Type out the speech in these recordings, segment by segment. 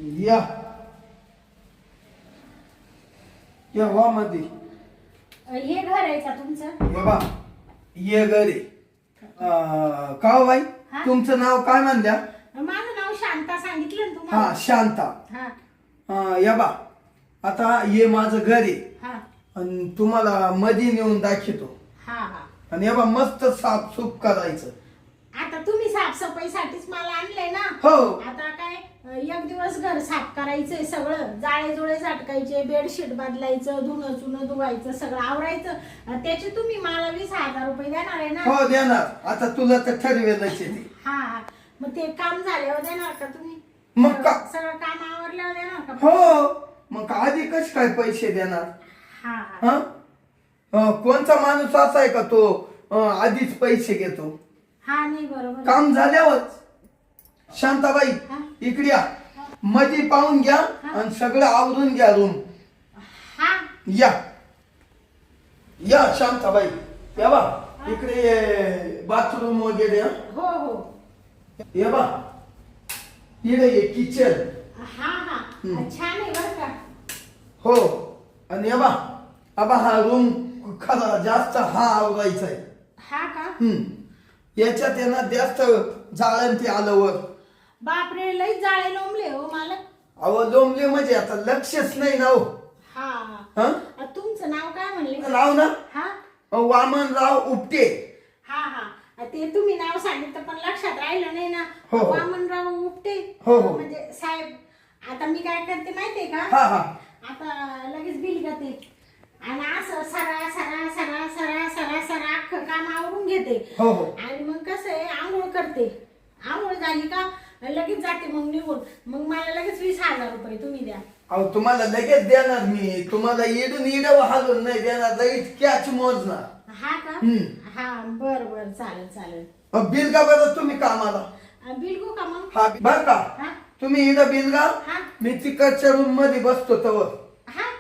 या या वा मध्ये हे घर आहे का तुमचं? बाबा ये घरी का हो बाई हा? तुमचं नाव काय म्हणल्या? माझं नाव शांता सांगितलं ना तुम्हाला. हा शांता. हा या बा आता ये माझं घर आहे हा आणि तुम्हाला मध्ये नेऊन दाखवतो हा हा. आणि या बा मस्त साफसूफ करायचं. आता तुम्ही साफसफाईसाठीच मला आणलंय ना. हो आता काय एक दिवस घर साफ करायचंय, सगळं जाळे जुळे झटकायचे, बेडशीट बदलायचं, धुणं चुणं धुवायचं, सगळं आवरायचं. त्याचे तुम्ही मला 20,000 रुपये देणार आहे ना? हो देणार. आता तुला तर ठरवेलच आहे ते. हा हा. मग ते काम झाल्यावर देणार का तुम्ही? मग का सगळं काम आवरल्यावर देणार का? हो मग आधी कस काय पैसे देणार? हा हा. कोणता माणूस असा आहे का तो आधीच पैसे घेतो? हा नाही बरोबर. काम झाल्यावर. शांताबाई हा? इकडे या. मध्ये पाहून घ्या आणि सगळं आवरून घ्या रूम. हा या या शांताबाई या बा इकडे बाथरूम वगैरे. हो हो. या बा इकडे ये किचन. हा हा. छान आहे बरं का. हो आणि या बा आबा हा रूम खरा जास्त हा आवरायचा आहे. हा का? याच्यात येणार जास्त जाळण ते आलं वर. बापरे लई जाळे लोंबले हो मालक. अहो लोंबले म्हणजे आता लक्षच नाही ना हो. हा हा? तुमचं नाव काय म्हणले? नाव ना हा वामनराव उपटे. हा हा. ते तुम्ही नाव सांगितलं पण लक्षात राहिलं नाही ना. हो, हो. वामनराव उपटे. हो, हो. म्हणजे साहेब आता मी काय करते माहितीये का? हा हा आता लगेच बिल करते आणि असं सरा सरा सरा सरा सरा सरा अख्खं काम आवरून घेते. हो हो आणि मग कसं आहे आंघोळ करते. आंघोळ झाली का लगेच जाते मग निघून. मग मला लगेच 20,000 रुपये तुम्ही द्या. अहो तुम्हाला लगेच देणार मी. तुम्हाला इडून हालून नाही देणार. लगेच कॅच मोजणार. हा का? हा बर बर चालेल चालेल. बिल का बरं तुम्ही कामाला? बिल गो का मग? हा बर का हा तुम्ही इथं बिल का हा मी तिकडच्या रूम मध्ये बसतो तवर. हा.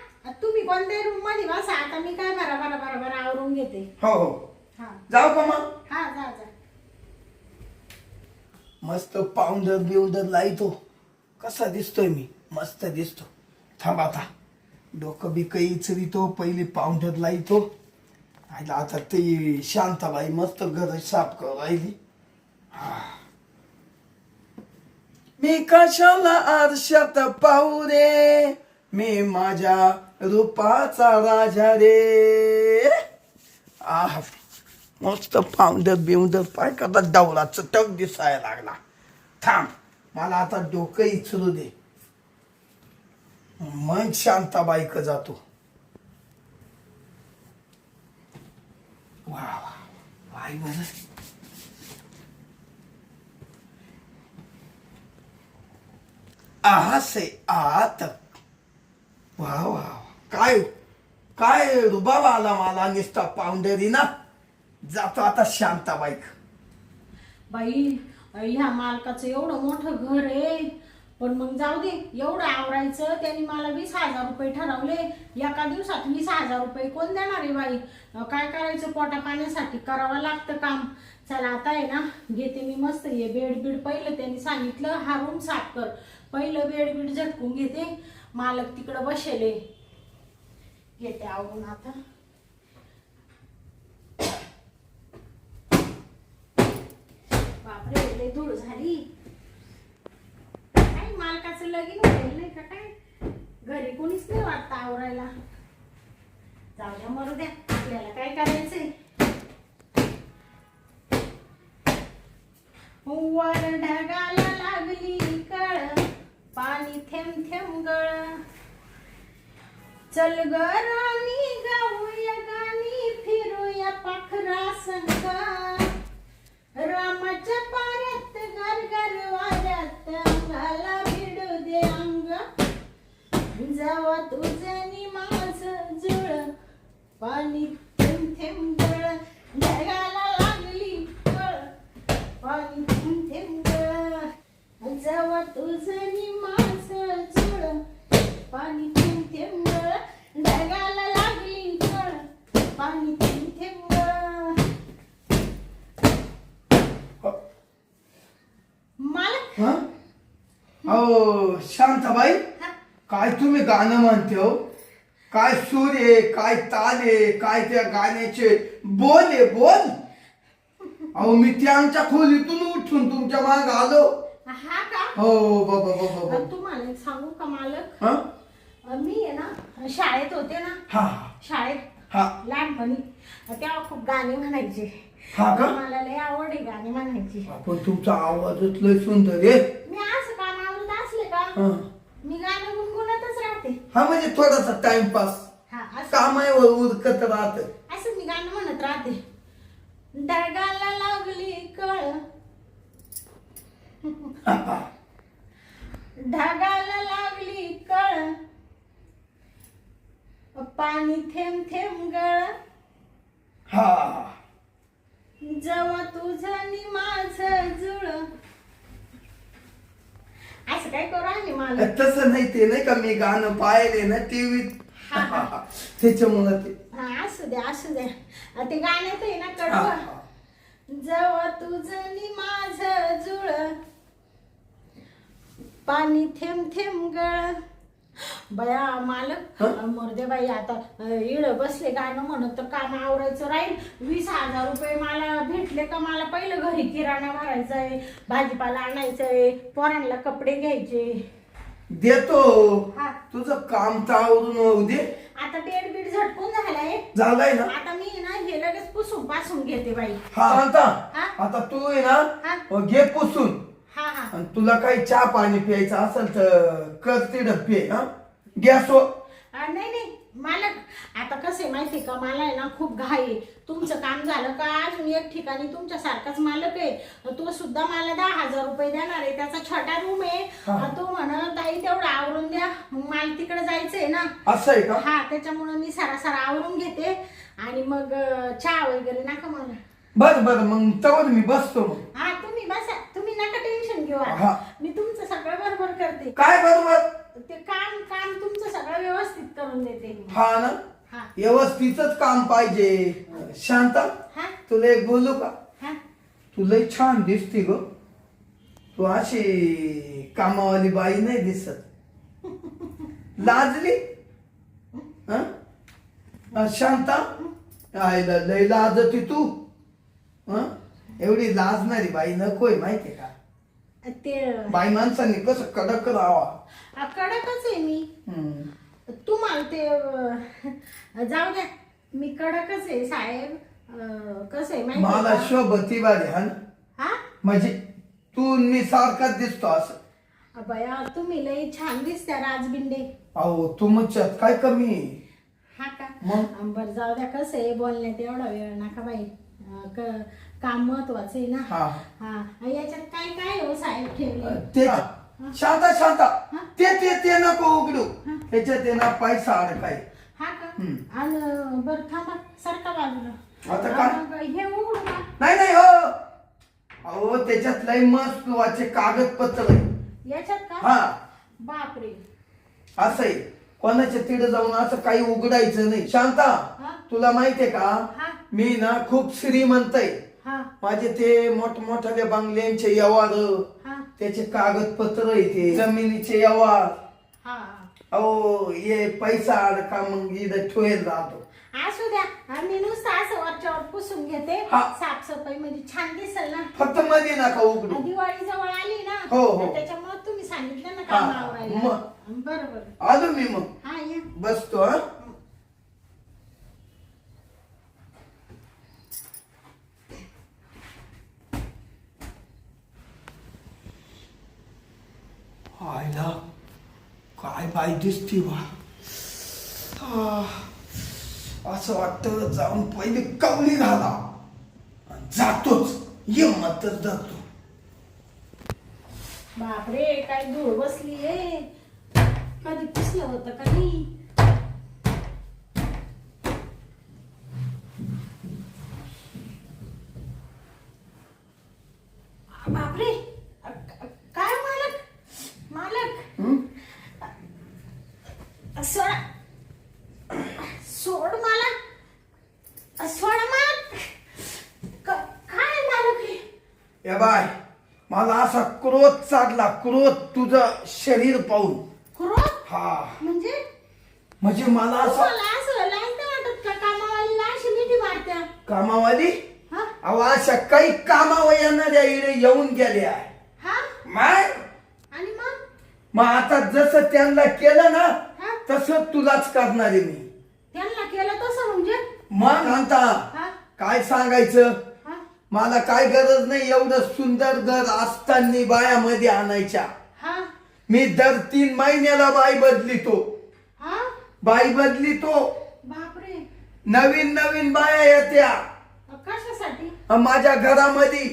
तुम्ही कोणत्या रूम मध्ये बसा. आता मी काय बरा आवरून घेते. हो हो हा जाऊ का मग? हा जा जा. मस्त पावडर बिवडर लाईतो. कसा दिसतोय मी? मस्त दिसतो. थांब आता डोकं बी काही इचरितो. पहिली पावडर लाईतो. आता ते शांताबाई मस्त घर साफ करू राहिली. मी कशाला आरशात पाहू रे, मी माझ्या रूपाचा राजा रे. मस्त पावडर बिवडर पाय कदा डवळाचं टक दिसायला लागला. थांब मला आता डोकं इचरू दे. मग शांताबाईक जातो. वा वा बाई बरं. से आत वा वा काय काय रुबाब आला मला नुसता पावडरी ना. जातो आता शांताबाईक. बाई ह्या मालकाचं एवढं मोठं घर आहे पण मग जाऊ दे. एवढं आवरायचं त्यांनी मला 20,000 रुपये ठरवले. एका दिवसात 20,000 रुपये कोण देणार आहे बाई? काय करायचं पोटा पाण्यासाठी करावं लागतं काम. चला आता आहे ना घेते मी मस्त हे बेड बीड. पहिलं त्यांनी सांगितलं हा रूम साफ कर. पहिलं बेड बीड झटकून घेते. मालक तिकडं बसेले. घेते आवरून आता. बापरे लय धूळ झाली. काय मालकाचं लगीन होईल नाही का काय? घरी कोणीच नाही वाटतं आवरायला. जाऊ द्या मरू द्या. आपल्याला काय करायचंय. वर ढगाला लागली कळ पाणी थेंब थेंब गळ. चल ग राणी गाऊया गाणी फिरूया पाखरा संग. रामाच्या पाऱ्यात गरगर वाऱ्यात अंगाला भिडू दे अंग. जावा तुझनी माझं जुळ पाणी थेंब थेंब गळ. ढगाला लागली कळ पाणी थेंब थेंब गळ. जावा तुझनी माझं जुळ पाणी थेंब थेंब गळ. ढगाला लागली कळ पाणी थेंब थेंब गळ. मालक अहो शांताबाई, हा? काय तुम्ही गाणं म्हणते हो? काय सूर आहे, काय ताल आहे, काय त्या गाण्याचे बोल आहे बोल. अहो मी त्यांच्या खोलीतून उठून तुमच्या माग आलो. हा का? हो बाबा बाबा. तुम्हाला एक सांगू का मालक? हा मी आहे ना शाळेत होते ना, हा शाळेत हा लहानपणी, तेव्हा खूप गाणे म्हणायचे. हा का? मला लय आवड आहे गाणे म्हणायची. पण तुमचा आवाजच लय सुंदर आहे. मी असं काम आवडत असले का हा मी गाणं गुणगुणतच राहते. हा, म्हणजे थोडासा टाइमपास हा असं कामावर उरकत राहत. असं मी गाणं म्हणत राहते. डगाला लागली कळ, ढगाला लागली कळ, पाणी थेंब थेंब गळ, हा जेव्हा तुझं आणि माझं जुळ. असं काय करू आम्ही मला? तसं नाही, ते नाही का मी गाणं पाहिले ना टीव्हीत, त्याच्यामुळे ते हा असू द्या असू द्या. ते गाण्यात आहे ना हा, कडवं. हा. जेव्हा तुझं आणि माझं जुळ, पाणी थेंब थेंब गळ. बया मालक, मर्दे बाई, आता इड बसले गाणं म्हणत तर काम आवरायचं राहील. 20,000 रुपये मला भेटले का मला पहिलं घरी किराणा भरायचाय, भाजीपाला आणायचंय, पोरांना कपडे घ्यायचे. देतो. हा. तुझं काम तर आवरून होऊ दे. आता बेड बीड झटकून झालाय. झालंय ना? आता मी ना हे लगेच पुसून पासून घेते बाई. हा आता हा? आता तू आहे हा? ना घे पुसून. हा हा. आणि तुला काही चहा पाणी प्यायचं असेल तर कर तिथं पे. हा गॅसवर. नाही नाही मालक, आता कसं आहे माहिती का, मला आहे ना खूप घाई आहे. तुमचं काम झालं का अजून एक ठिकाणी तुमच्यासारखाच मालक आहे, तो सुद्धा मला 10,000 रुपये देणार आहे. त्याचा छोटा रूम आहे. तो म्हणत ताई तेवढं आवरून द्या, मग मला तिकडे जायचंय ना. असं आहे का? हा, त्याच्यामुळे मी सारा आवरून घेते आणि मग चहा वगैरे नका मला. बर बर, मग तवर मी बसतो मग. हा तुम्ही बसा, तुम्ही नका टेन्शन घेऊ. हा. मी तुमचं सगळं बरोबर करते. काय बरोबर? ते काम काम तुमचं सगळं व्यवस्थित करून देते. हा ना, हा व्यवस्थितच काम पाहिजे. शांता, हा तुला एक बोलू का? हा. तू लय छान दिसते ग. तू अशी कामावाली बाई नाही दिसत. लाजली? शांता, आईला लय लाजती तू. एवढी लाजणारी बाई नकोय, माहितीये का? ते बाई माणसांनी कसं कडक राहावा. कडकच आहे मी. तुम्हाला ते जाऊ द्या, मी कडकच आहे साहेब. कसं आहे माहिती मला का? शोभती बारी हा ना, हा म्हणजे तू मी सारखाच दिसतो असं. बया तुम्ही लई छान दिसत्या राजबिंडे. अहो तुमच्यात काय कमी आहे? हा का? मग? बरं जाऊ द्या, कसं आहे बोलण्यात एवढा वेळ नका बाई. काम महत्वाचं आहे ना. हा. हा, याच्यात काय काय हो साहेब ठेवले? ते शांता शांता, हा? ते नको उघडू. त्याच्यात ते ना पैसा अडकाय. हा का? आणि बरं थांबा, सारखा बाजूला. आता काय? मग हे उघडू का? नाही हो. अहो त्याच्यात लय महत्वाचे कागदपत्र आहे. याच्यात का? हा, बापरे. असं आहे. कोणाच्या तिथे जाऊन असं काही उघडायचं नाही. शांता, हा? तुला माहितीये का, हा मी ना खूप श्रीमंत आहे. हा माझे ते मोठमोठ्या बंगल्यांचे व्यवहार, हा त्याचे कागदपत्र आहे, ते जमिनीचे व्यवहार. हा. अहो ये पैसा अडका मग इथं ठेवेल राहतो. असू द्या, मी नुसतं असं वरच्यावर पुसून घेते. हा. साफसफाई म्हणजे छान दिसेल ना. फक्त मध्ये नका उघडू. दिवाळी जवळ आली ना. हो, हो. त्याच्यामुळे तुम्ही सांगितलं ना हा, काम आवरायला. मग. बरोबर. आलो मी मग, हा या. बसतो. हा आयला काय बाई दिसती वा. असं वाटतं जाऊन पहिले कवली घाला आणि जातोच. ये मतच जातो. बापरे, काय धूळ बसली आहे. कधी पुसलं होतं का नाही? बापरे, काय मालक? सोड मला. सोड मालक. काय मालक? ए बाय, मला असा क्रोध चालला लागला क्रोध तुझं शरीर पाहून. क्रोध हा म्हणजे म्हणजे मला असं मला असं लाईन नाही वाटत का कामावालीला अशी मिठी मारत्या. कामावाली हा अहो अशा काही कामावर येणाऱ्या इकडे येऊन गेल्या. हा मग आणि मग मग आता जसं त्यांना केलं ना हा तसं तुलाच करणार आहे मी. त्यांना केलं तसं म्हणजे मग आता हा काय सांगायचं. हा मला काय गरज नाही एवढं सुंदर घर असताना बायामध्ये आणायच्या. हा मी दर 3 महिन्याला बाई बदलितो. हा बाई बदलितो. बापरे नवीन नवीन बाया येत्या कशासाठी. माझ्या घरामध्ये.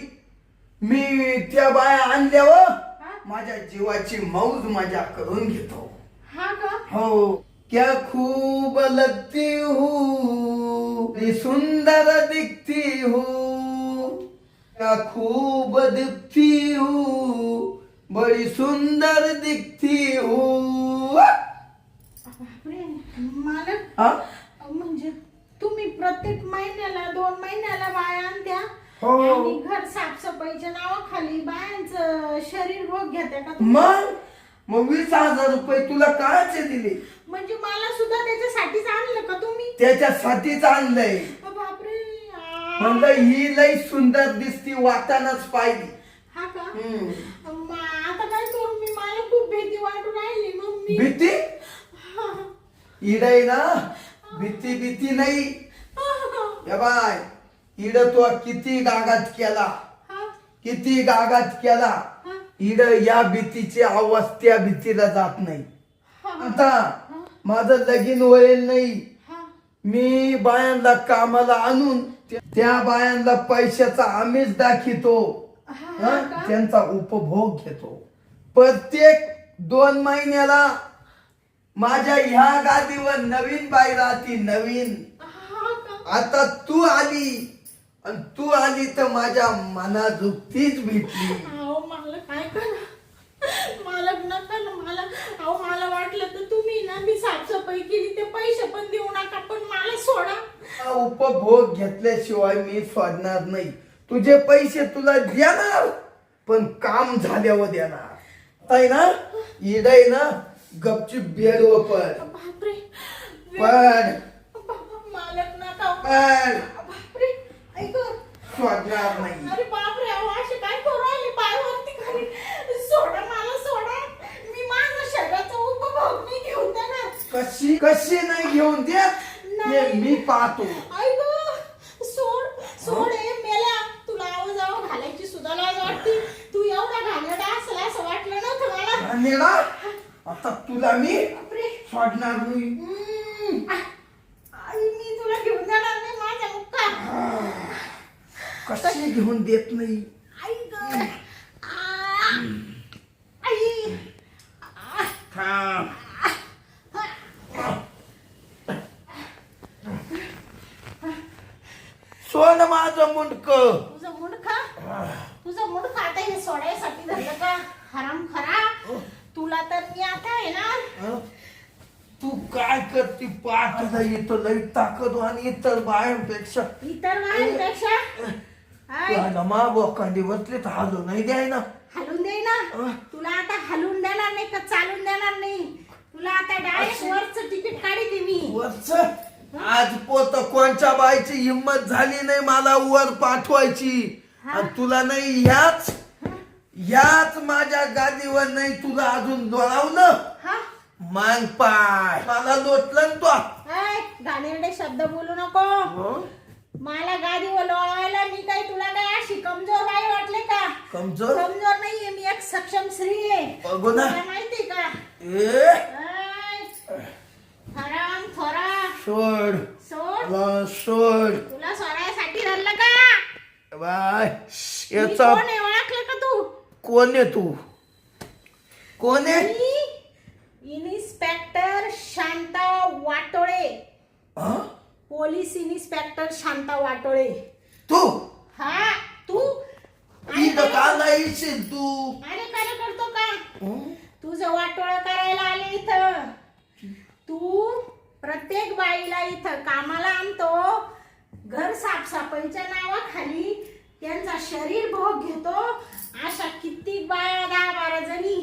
मी त्या बाया आणल्यावर हा माझ्या जीवाची मौज मजा करून घेतो. हा का हो क्या खूब लगती हूँ ये सुंदर दिखती हूँ क्या खूब दिखती हूँ बड़ी सुंदर दिखती हूँ. बापरे मालक हा? म्हणजे तुम्ही प्रत्येक महिन्याला 2 महिन्याला बाया आणत्या हो. आणि घर साफसफाईच्या नावाखाली बायांचं शरीर भोग घेत्या का तुम्ही? मग 20,000 रुपये तुला कायचे दिले. म्हणजे मला सुद्धा त्याच्यासाठीच आणलं का तुम्ही. त्याच्यासाठीच आणलंय. बापरे म्हणलं ही लई सुंदर दिसती वाटानच पाहिली. हा का हम्म. आता काय करू मी. मला खूप भीती वाटू राहिली मग मी. भीती हा. इडय ना भीती नाही. या बाय इड तो किती गागात केला हा. किती गागात केला हा. इड या भीतीची आवाज त्या भीतीला जात नाही. हा. आता माझं लगीन होईल नाही. हा. मी बायांना कामाला आणून त्या बायांना पैशाचा आमिष दाखितो. हा का? त्यांचा उपभोग घेतो. प्रत्येक 2 महिन्याला माझ्या ह्या गादीवर नवीन बाई राहती. नवीन हा का? आता तू आली आणि तू आली तर माझ्या मनाजुक्तीच भेटली. अहो मला काय करा. मला नका ना. मला वाटलं तर तुम्ही ना मी साफसफाई केली ते पैसे पण देऊ नका पण मला सोडा. हा उपभोग घेतल्याशिवाय मी सोडणार नाही. तुझे पैसे तुला देणार पण काम झाल्यावर देणार. आहे ना इडय ना गपचूप बेडवर पड. बापरे पड मालक नका. पड बापरे ऐक. सोडणार नाही. अरे बापरे अहो असे काय करू राहिले पायावरती खाली. सोडा मला सोडा. मी माझ्या शरीराचा उपभोग नाही घेऊन देणार. कशी नाही घेऊन देत नाही. हे मी पाहतो. ऐक सोड हे मेल्या. तुला आवाज घालायची सुद्धा लाज वाटते. तू एवढा घाणेरडा असला असं वाटलं नव्हतं मला. नेला आता तुला मी बापरे सोडणार नाही. मी तुला घेऊन जाणार नाही माझा मुक्का. कशी घेऊन देत नाही. आई ग आई. थांब. सोड माझं मुंडक. तुझं मुंडखा आता हे सोडायसाठी झालं का हराम खरा. तुला तर मी आता आहे ना. तू काय करते पाठ येतं लई ताकद आणि इतर बायांपेक्षा इतर बायांपेक्षा मा बोकांडी बसले तर हाजो नाही द्याय ना. हलून दे ना. तुला आता हलून देणार नाही का चालून देणार नाही. तुला आता डायरेक्ट वरचं तिकीट काढते मी. वरच आज पोत कोणच्या बाईची हिंमत झाली नाही मला वर पाठवायची. आणि तुला नाही ह्याच माझ्या गादीवर नाही तुला अजून लोळावलं. मांग पाय मला लोटलं तो. घाणेरडे शब्द बोलू नको. मला गादीवर लोळवायला मी काय तुला काय अशी कमजोर बाई वाटले का. कमजोर नाहीये मी एक सक्षम स्त्री आहे. बघू ना माहिती का. हराम थोरा. सोड सोड. तुला सोडायसाठी धरलं का. बाय याचा ओळखलं का तू. कोण आहे तू. कोण आहे. Inspector Shanta Watole. Police inspector Shanta Watole. तू हा तू का नाही तू. अरे काय करतो का. तुझं वाटोळं करायला आले इथं. तू प्रत्येक बाईला इथं कामाला आणतो. घर साफसफाईच्या नावाखाली त्यांचा शरीर भोग घेतो अशा किती बाया 10-12 जणी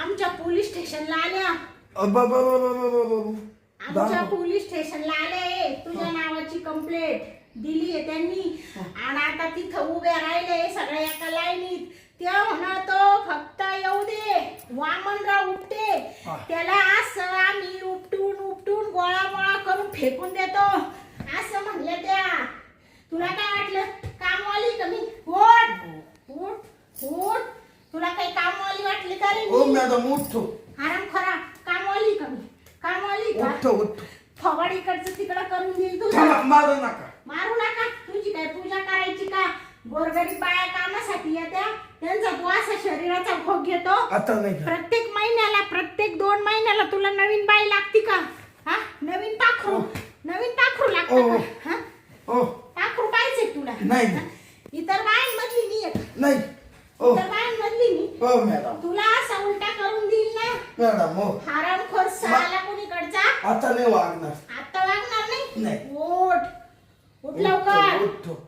आमच्या पोलीस स्टेशनला आल्या. आमच्या पोलीस स्टेशनला आले, तुझ्या नावाची कंप्लेंट दिली आहे त्यांनी. आणि आता तिथं उभे राहिले सगळे एका लाईनीत. ते म्हणतो फक्त येऊ दे वामनराव उपटे, त्याला असं आम्ही उपटून उपटून गोळा करून फेकून देतो असं म्हणले त्या. तुला काय वाटलं कामवाली कमी? उठ उठ उठ, तुला काही कामवाली वाटली तरी? हो मॅडम उठतो. आराम खरा, कामवाली कमी? कामवाली का? उठतो उठतो. फवाड इकडचं तिकडं करून देईल तू. मारू नका. मारू नका. तुझी काय पूजा करायची का? गोरगरीब बाया कामासाठी येत्या, त्यांचा तू असा शरीराचा भोग घेतो. आता नाही. प्रत्येक महिन्याला, प्रत्येक 2 महिन्याला तुला नवीन बाई लागती का? हा, नवीन पाखरू, नवीन पाखरू लागतं का? हा, ओ पाखरू पाहिजे तुला? नाही. इतर बायांमधली मी एक. नाही. ओ इतर बायांमधली मी. हो मॅडम. तुला असा उलटा करून देईल ना मॅडम. हो हरामखोर साला कोणीकडचा. आता नाही वागणार. आता वागणार नाही? नाही. उठ उठ लवकर. उठतो.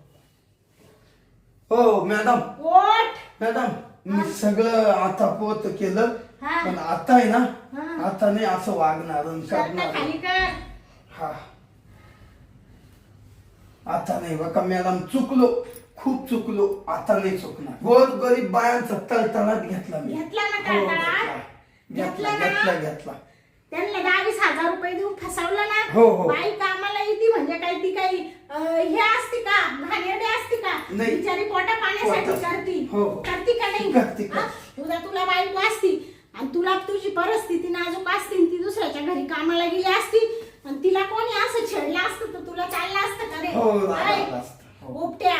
हो मॅडम. उठ. मॅडम मी सगळं आता पोत केलं, हा. पण आता आहे ना, हा. आता नाही असं वागणार शर्ट करणार. खाली कर. हा आता नाही बघा मॅडम, चुकलो, खूप चुकलो. आता नाही चुकणार. गोर गरीब बायांचा तळतळात घेतला मी. घेतला ना हो, तळतळात? घेतला घेतला ना? घेतला. त्यांना 10,000-20,000 रुपये देऊन फसवलं ना. हो, हो. बाई कामाला येते म्हणजे काय ती काही हे असते का? घाणेरडी असते का? नाही. बिचारी पोटा पाण्यासाठी पोटा- करती. हो. करती का नाही? करती. हा? तुला बायको असती आणि तुला तुझी परिस्थिती नाजूक असती आणि ती दुसऱ्याच्या घरी कामाला गेली असती आणि तिला कोणी असं छेडलं असतं तर तुला चाललं असतं का रे? हो, काय? लागलं असतं. हो. उपट्या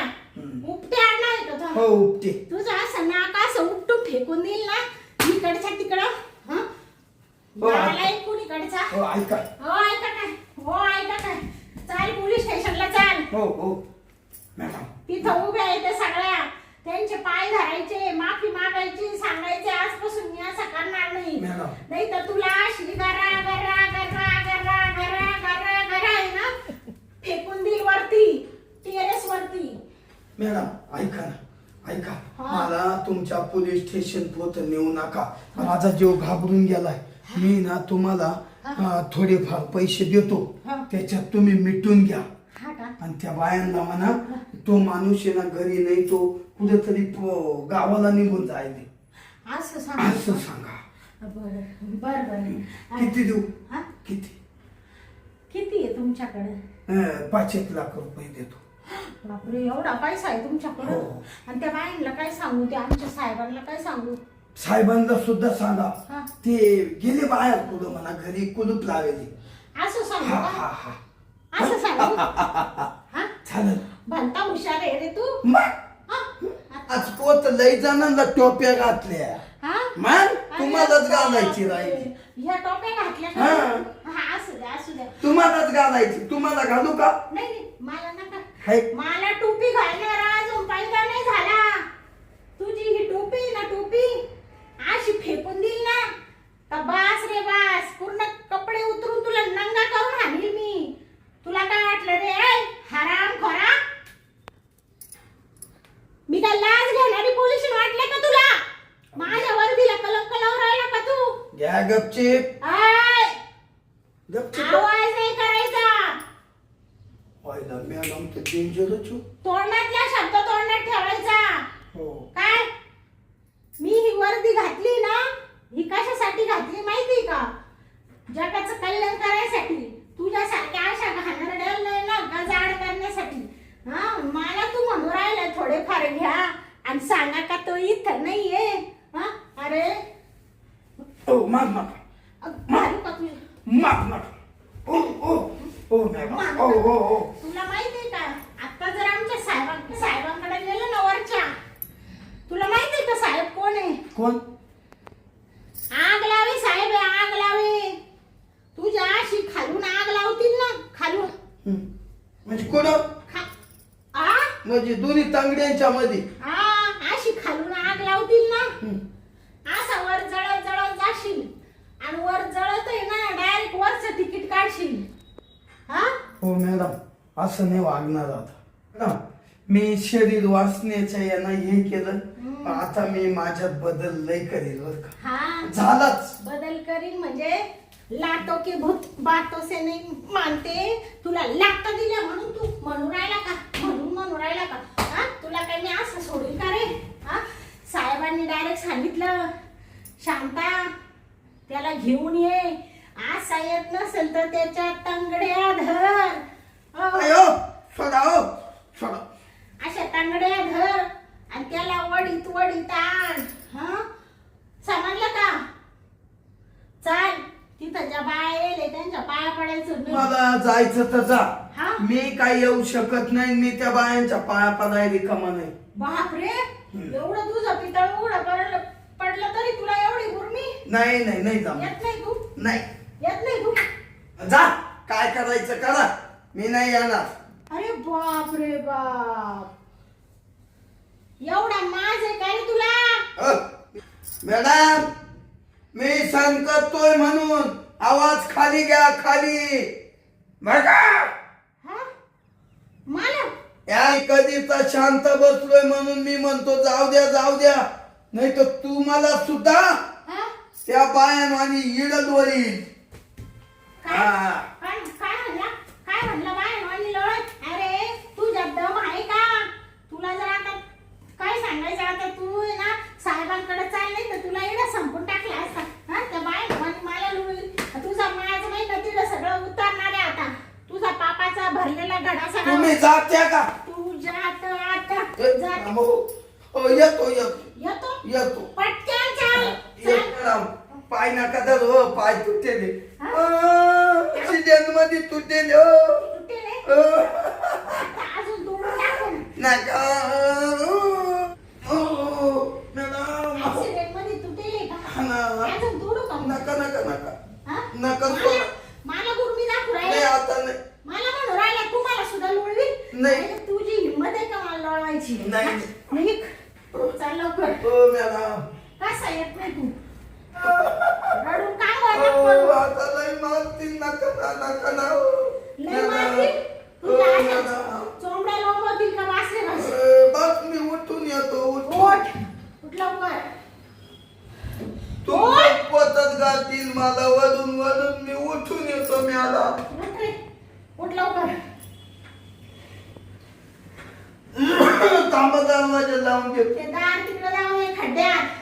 उपट्या नाही का हो तुझा? उपटे. तुझं असं नाक असं उपटून फेकून देईल ना इकडच्या तिकडं. हा, हो, गावाला एक कुणीकडचा. हो ऐका. हो ऐका काय? हो ऐका काय? चाल पोलीस स्टेशनला चाल. हो हो मॅडम. तिथं उभ्या आहेत त्या सगळ्या, त्यांचे पाय धरायचे, माफी मागायची, सांगायचे आजपासून मी असं करणार नाही. मॅडम. नाही तर तुला अशी गरा गरा गरा गरा गरा गरा गरा आहे ना फेकून देईल वरती, टेरेस वरती. मॅडम ऐका ना, ऐका. हा. मला तुमच्या पोलीस स्टेशन पोत नेऊ नका. माझा जीव घाबरून गेलाय. मी ना तुम्हाला थोडेफार पैसे देतो, हा. त्याच्यात तुम्ही मिटून घ्या. हा का? आणि त्या बायांना म्हणा तो माणूस आहे ना घरी नाही, तो कुठेतरी गावाला निघून जायले असं असं सांग. सांगा. बर बर बर. किती देऊ? हा? किती? किती आहे तुमच्याकडे? 5-1 लाख रुपये देतो. बापरे, एवढा पैसा आहे तुमच्याकडे? हो. आणि त्या बाईंना काय सांगू, त्या आमच्या साहेबांना काय सांगू? साहेबांना सुद्धा सांगा. हा. ते गेले बाहेर पुढं म्हणा, घरी कुलूप लावेले. असं सांगू हा का? हा हा. असं सांगू? हा? चालेल. भलता हुशार आहे रे तू. मग हा? आज पोत लई जणांना टोप्या घातल्या. हा? मग तुम्हालाच घालायची राहिली. ह्या टोप्या घातल्या का? हा. हा, असू द्या असू द्या. तुम्हालाच घालायची. तुम्हाला घालू का? नाही नाही, मला नका. हाय. मला टोपी घालणारा अजून फायदा नाही झाला. तुझी ही टोपी ना टोपी अशी फेकून देईल ना तर बास रे बास, पूर्ण कपडे उतरून तुला नंगा करून आणील मी. तुला काय वाटलं रे हराम खोरा? मी काय लाज घेणारी पोलिस वाटले का तुला? माझ्या वर्दीला कलंक लावून राहिला का तू? घ्या गपचीप. आय, गपचीप. आवाज नाही करायचा. व्हायला मॅडम तर डेंजरच हो. तोंडातला शब्द तोंडात ठेवायचा. हो. काय? मी ही वर्दी घातली ना, ही कशासाठी घातली माहिती का? जगाचं कल्याण करायसाठी. तुझ्यासारख्या अशा घाणेरड्याला ना गजाड करण्यासाठी. हा, मला तू म्हणून राहिला थोडेफार घ्या आणि सांगा का तो इथं नाहीये. हा, अरे ओ माग नका. मारू का तुझे? माग नका. ओ ओ ओ मॅडम. ओ ओ ओ. तुला माहितीये का, आता जर आमच्या साहेबांकडे गेलं ना वरच्या, तुला माहितीये का साहेब कोण आहे? कोण? आग लावे साहेब आहे, आग लावे. तुझ्या अशी खालून आग लावतील ना, खालून. म्हणजे कोण? आ? म्हणजे दोन्ही तांगड्यांच्या मध्ये. हा, अशी खालून आग लावतील ना, असा वर जळत जळत जाशील आणि वर जळत आहे ना डायरेक्ट वरचं तिकीट काढशील. हा? हो मॅडम असं नाही वागणार आता. मॅडम मी शरीर वाचण्याच्या यानं हे केलं, आता मी माझ्यात बदल लय करेल बर का. हा झालाच. बदल करीन म्हणजे लाटो के भूत बातों से नहीं मानते. तुला लाटा दिल्या म्हणून तू म्हणून राहिला का? म्हणून राहिला का? हा तुला काही मी असं सोडील का रे? हा साहेबांनी डायरेक्ट सांगितलं शांता त्याला घेऊन ये. असा येत नसेल तर त्याच्या तंगड्या धर. अयो सोडा हो सोडा. अशा तंगड्या धर आणि त्याला वडीत आण. हा समजलं का? चाल तिथं ज्या बाया येले त्यांच्या पाया पडायचं नाही. मला जायचं तर जा. हा? मी काय येऊ शकत नाही. मी त्या बायांच्या पाया पडायला रिकामा नाही. बापरे एवढं तुझं पितळ उघडं पडलं तरी तुला एवढी गुरमी नाही नाही नाही जा. येत नाही तू नाही येत नाही तू. जा. काय करायचं करा. मी नाही येणार. अरे बाप रे बाप एवढा माज आहे का रे तुला? मॅडम मी सहन करतोय म्हणून आवाज खाली घ्या खाली. बघा हा मला या कधीचा शांत बसलोय म्हणून मी म्हणतो जाऊ द्या नाही तर तू मला सुद्धा हा त्या बायान इडल वरील. काय म्हणलं बाय आणि लढत? अरे तुझ्या दम आहे का? तुला जर आता काय सांगायचं आता तू आहे ना साहेबांकडे चाल नाही तर तुला एवढा संपून टाकला असता. हा त्या बाय मला लुळील. तुझा माझ नाही का तिला सगळं उतारणार आहे आता. तुझा पापाचा भरलेला घडा सगळा. तुम्ही जात्या का? तू जात आता जात. येतो येतो पटकन चाल. पाय नका धर हो. पाय तुटेले मध्ये तुटेले तुटेले आता अजून दोन टाकून नका ऍक्सिडेंट मध्ये तुटेले का? अजून तोडू का? नका हा? नका मला गुरमी दाखवू नाही राहिला. आता नाही. मला म्हणू राहिला तू मला सुद्धा लोळवी. नाही. तुझी हिंमत आहे का मला लोळवायची? नाही. निघ. चाल लवकर. मॅडम कसा येत नाही तू? रडून काय वाटत? आता लय मारतील. नका ना लय मारतील? तुझ्या अशा चोंबड्या लोंबवतील का वासरे घास? बस मी उठून येतो. उठ लवकर. तू पोतच घालतील मला वळून मी उठून येतो. मॅडम उठ रे. उठ लवकर. थांबा दरवाजा लावून घेतो. ते दार तिकडे जाऊन ये खड्ड्यात.